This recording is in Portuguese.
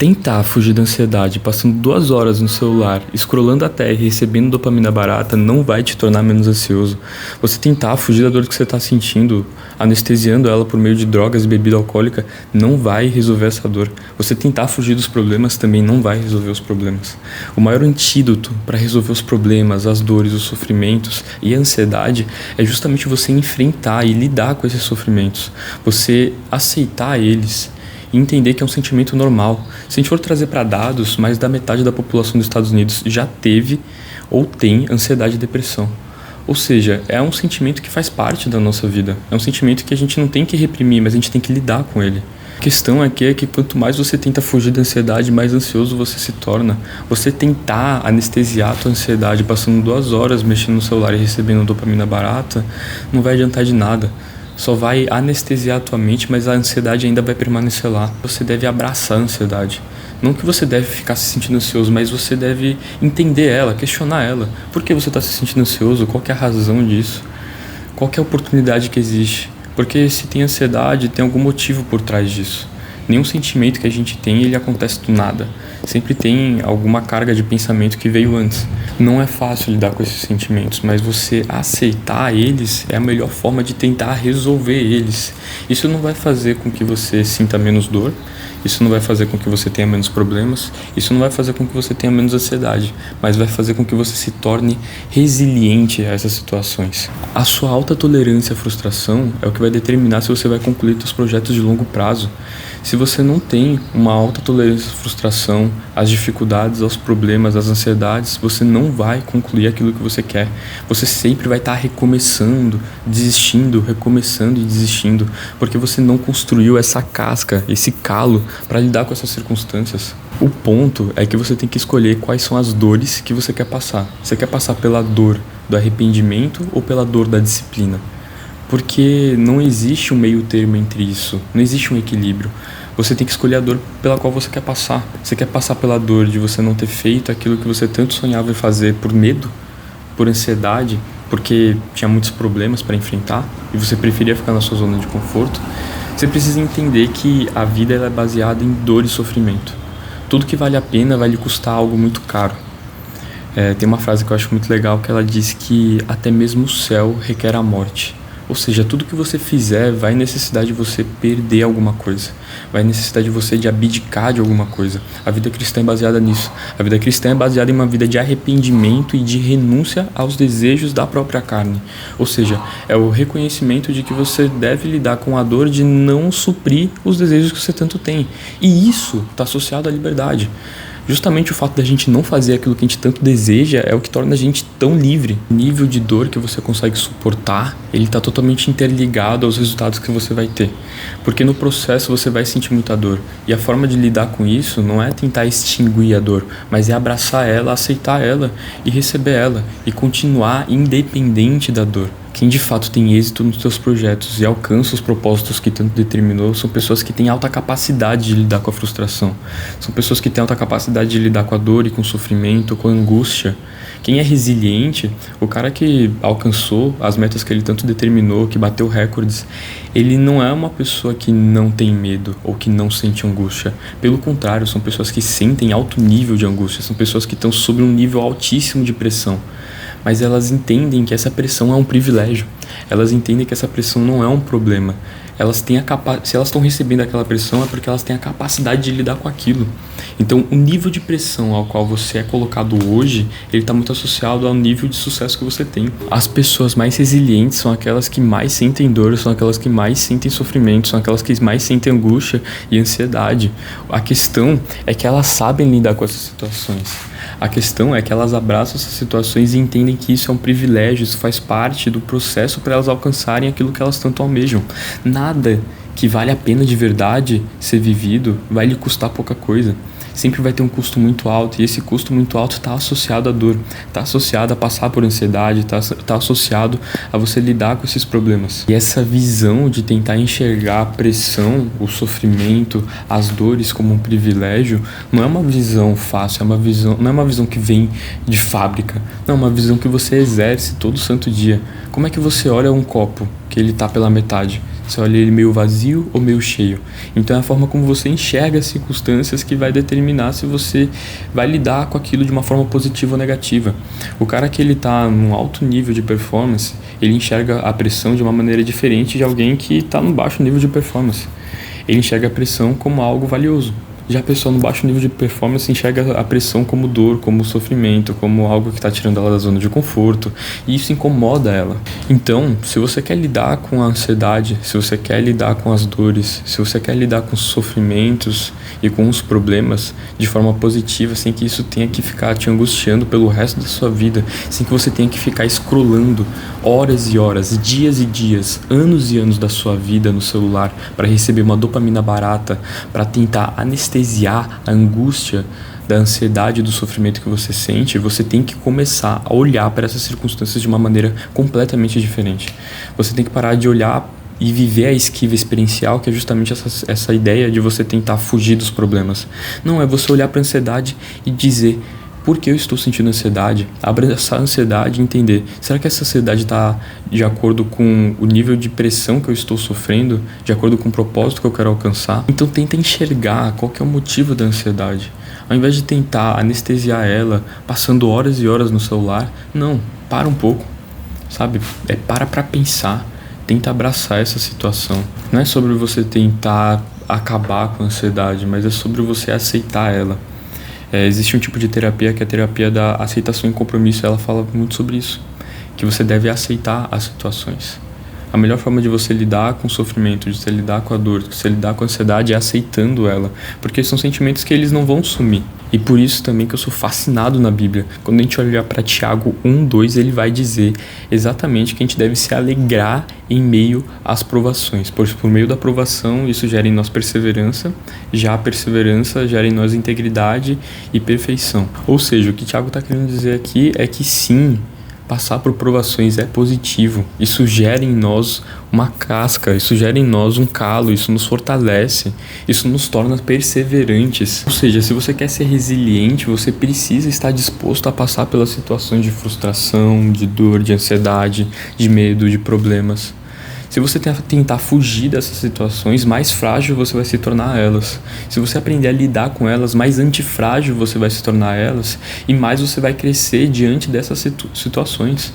Tentar fugir da ansiedade passando 2 horas no celular, scrollando a tela e recebendo dopamina barata não vai te tornar menos ansioso. Você tentar fugir da dor que você está sentindo, anestesiando ela por meio de drogas e bebida alcoólica, não vai resolver essa dor. Você tentar fugir dos problemas também não vai resolver os problemas. O maior antídoto para resolver os problemas, as dores, os sofrimentos e a ansiedade é justamente você enfrentar e lidar com esses sofrimentos. Você aceitar eles e entender que é um sentimento normal. Se a gente for trazer para dados, mais da metade da população dos Estados Unidos já teve ou tem ansiedade e depressão. Ou seja, é um sentimento que faz parte da nossa vida. É um sentimento que a gente não tem que reprimir, mas a gente tem que lidar com ele. A questão aqui é que quanto mais você tenta fugir da ansiedade, mais ansioso você se torna. Você tentar anestesiar a tua ansiedade passando 2 horas mexendo no celular e recebendo dopamina barata, não vai adiantar de nada. Só vai anestesiar a tua mente, mas a ansiedade ainda vai permanecer lá. Você deve abraçar a ansiedade. Não que você deve ficar se sentindo ansioso, mas você deve entender ela, questionar ela. Por que você está se sentindo ansioso? Qual que é a razão disso? Qual que é a oportunidade que existe? Porque se tem ansiedade, tem algum motivo por trás disso. Nenhum sentimento que a gente tem, ele acontece do nada. Sempre tem alguma carga de pensamento que veio antes. Não é fácil lidar com esses sentimentos, mas você aceitar eles é a melhor forma de tentar resolver eles. Isso não vai fazer com que você sinta menos dor, isso não vai fazer com que você tenha menos problemas, isso não vai fazer com que você tenha menos ansiedade, mas vai fazer com que você se torne resiliente a essas situações. A sua alta tolerância à frustração é o que vai determinar se você vai concluir seus projetos de longo prazo. Se você não tem uma alta tolerância à frustração, às dificuldades, aos problemas, às ansiedades, você não vai concluir aquilo que você quer. Você sempre vai estar recomeçando, desistindo, recomeçando e desistindo, porque você não construiu essa casca, esse calo para lidar com essas circunstâncias. O ponto é que você tem que escolher quais são as dores que você quer passar. Você quer passar pela dor do arrependimento ou pela dor da disciplina? Porque não existe um meio termo entre isso, não existe um equilíbrio. Você tem que escolher a dor pela qual você quer passar. Você quer passar pela dor de você não ter feito aquilo que você tanto sonhava em fazer por medo, por ansiedade, porque tinha muitos problemas para enfrentar e você preferia ficar na sua zona de conforto. Você precisa entender que a vida ela é baseada em dor e sofrimento. Tudo que vale a pena vai lhe custar algo muito caro. Tem uma frase que eu acho muito legal que ela diz que até mesmo o céu requer a morte. Ou seja, tudo que você fizer vai necessitar de você perder alguma coisa. Vai necessitar de você de abdicar de alguma coisa. A vida cristã é baseada nisso. A vida cristã é baseada em uma vida de arrependimento e de renúncia aos desejos da própria carne. Ou seja, é o reconhecimento de que você deve lidar com a dor de não suprir os desejos que você tanto tem. E isso está associado à liberdade. Justamente o fato da gente não fazer aquilo que a gente tanto deseja é o que torna a gente tão livre. O nível de dor que você consegue suportar, ele está totalmente interligado aos resultados que você vai ter. Porque no processo você vai sentir muita dor. E a forma de lidar com isso não é tentar extinguir a dor, mas é abraçar ela, aceitar ela e receber ela. E continuar independente da dor. Quem de fato tem êxito nos seus projetos e alcança os propósitos que tanto determinou são pessoas que têm alta capacidade de lidar com a frustração. São pessoas que têm alta capacidade de lidar com a dor e com o sofrimento, com a angústia. Quem é resiliente, o cara que alcançou as metas que ele tanto determinou, que bateu recordes, ele não é uma pessoa que não tem medo ou que não sente angústia. Pelo contrário, são pessoas que sentem alto nível de angústia, são pessoas que estão sob um nível altíssimo de pressão. Mas elas entendem que essa pressão é um privilégio. Elas entendem que essa pressão não é um problema. Elas têm se elas estão recebendo aquela pressão é porque elas têm a capacidade de lidar com aquilo. Então, o nível de pressão ao qual você é colocado hoje, ele está muito associado ao nível de sucesso que você tem. As pessoas mais resilientes são aquelas que mais sentem dor, são aquelas que mais sentem sofrimento, são aquelas que mais sentem angústia e ansiedade. A questão é que elas sabem lidar com essas situações. A questão é que elas abraçam essas situações e entendem que isso é um privilégio, isso faz parte do processo para elas alcançarem aquilo que elas tanto almejam. Nada que vale a pena de verdade ser vivido vai lhe custar pouca coisa. Sempre vai ter um custo muito alto, e esse custo muito alto está associado à dor, está associado a passar por ansiedade, está associado a você lidar com esses problemas. E essa visão de tentar enxergar a pressão, o sofrimento, as dores como um privilégio, não é uma visão fácil, não é uma visão que vem de fábrica, não é uma visão que você exerce todo santo dia. Como é que você olha um copo que ele está pela metade? Você olha ele meio vazio ou meio cheio. Então é a forma como você enxerga as circunstâncias que vai determinar se você vai lidar com aquilo de uma forma positiva ou negativa. O cara que ele tá num alto nível de performance, ele enxerga a pressão de uma maneira diferente de alguém que está num baixo nível de performance. Ele enxerga a pressão como algo valioso. Já a pessoa no baixo nível de performance enxerga a pressão como dor, como sofrimento, como algo que está tirando ela da zona de conforto, e isso incomoda ela. Então, se você quer lidar com a ansiedade, se você quer lidar com as dores, se você quer lidar com os sofrimentos e com os problemas de forma positiva, sem que isso tenha que ficar te angustiando pelo resto da sua vida, sem que você tenha que ficar scrollando horas e horas, dias e dias, anos e anos da sua vida no celular para receber uma dopamina barata, para tentar anestesiar a angústia da ansiedade, do sofrimento que você sente, você tem que começar a olhar para essas circunstâncias de uma maneira completamente diferente. Você tem que parar de olhar e viver a esquiva experiencial, que é justamente essa ideia de você tentar fugir dos problemas. Não, é você olhar para a ansiedade e dizer: por que eu estou sentindo ansiedade? Abraçar a ansiedade e entender, será que essa ansiedade está de acordo com o nível de pressão que eu estou sofrendo? De acordo com o propósito que eu quero alcançar? Então tenta enxergar qual que é o motivo da ansiedade. Ao invés de tentar anestesiar ela, passando horas e horas no celular, não, para um pouco, sabe? Para pensar, tenta abraçar essa situação. Não é sobre você tentar acabar com a ansiedade, mas é sobre você aceitar ela. Existe um tipo de terapia que é a terapia da aceitação e compromisso. Ela fala muito sobre isso, que você deve aceitar as situações. A melhor forma de você lidar com o sofrimento, de você lidar com a dor, de você lidar com a ansiedade é aceitando ela, porque são sentimentos que eles não vão sumir. E por isso também que eu sou fascinado na Bíblia. Quando a gente olha para Tiago 1:2, ele vai dizer exatamente que a gente deve se alegrar em meio às provações, pois por meio da provação isso gera em nós perseverança, já a perseverança gera em nós integridade e perfeição. Ou seja, o que Tiago está querendo dizer aqui é que sim, passar por provações é positivo. Isso gera em nós uma casca, isso gera em nós um calo, isso nos fortalece, isso nos torna perseverantes. Ou seja, se você quer ser resiliente, você precisa estar disposto a passar pelas situações de frustração, de dor, de ansiedade, de medo, de problemas. Se você tentar fugir dessas situações, mais frágil você vai se tornar elas. Se você aprender a lidar com elas, mais antifrágil você vai se tornar elas e mais você vai crescer diante dessas situações.